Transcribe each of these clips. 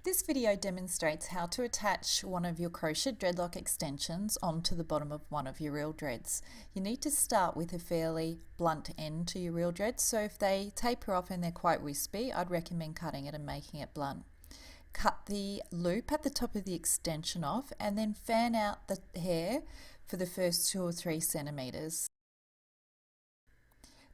This video demonstrates how to attach one of your crochet dreadlock extensions onto the bottom of one of your reel dreads. You need to start with a fairly blunt end to your reel dreads, so if they taper off and they're quite wispy, I'd recommend cutting it and making it blunt. Cut the loop at the top of the extension off and then fan out the hair for the first 2 or 3 centimeters.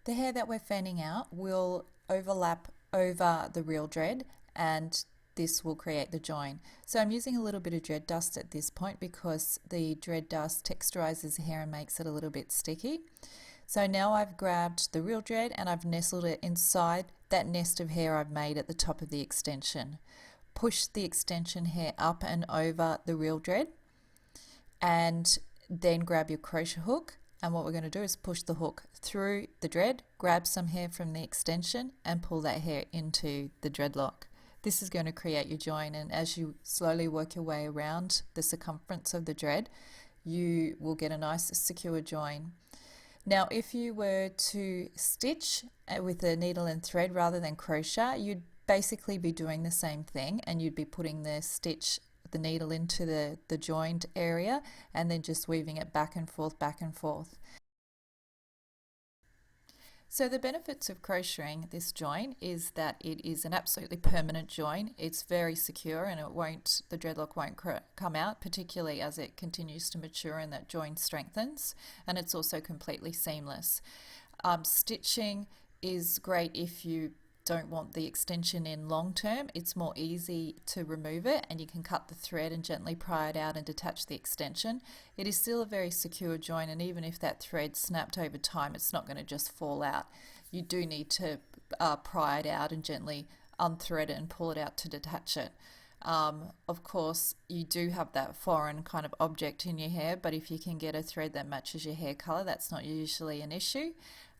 The hair that we're fanning out will overlap over the reel dread and this will create the join. So I'm using a little bit of dread dust at this point because the dread dust texturizes the hair and makes it a little bit sticky. So now I've grabbed the reel dread and I've nestled it inside that nest of hair I've made at the top of the extension. Push the extension hair up and over the reel dread and then grab your crochet hook, and what we're going to do is push the hook through the dread, grab some hair from the extension and pull that hair into the dreadlock. This is going to create your join, and as you slowly work your way around the circumference of the dread, you will get a nice secure join. Now if you were to stitch with a needle and thread rather than crochet, you'd basically be doing the same thing, and you'd be putting the needle into the joined area and then just weaving it back and forth, back and forth. So the benefits of crocheting this join is that it is an absolutely permanent join. It's very secure and the dreadlock won't come out, particularly as it continues to mature and that join strengthens, and it's also completely seamless. Stitching is great if you don't want the extension in long term. It's more easy to remove it and you can cut the thread and gently pry it out and detach the extension. It is still a very secure join, and even if that thread snapped over time, it's not going to just fall out. You do need to pry it out and gently unthread it and pull it out to detach it. Of course you do have that foreign kind of object in your hair, but if you can get a thread that matches your hair color, that's not usually an issue.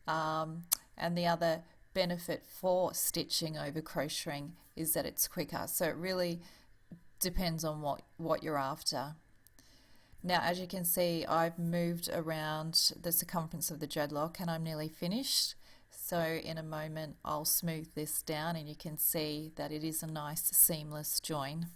And the other benefit for stitching over crocheting is that it's quicker, so it really depends on what you're after. Now as you can see, I've moved around the circumference of the dreadlock and I'm nearly finished, so in a moment I'll smooth this down and you can see that it is a nice seamless join.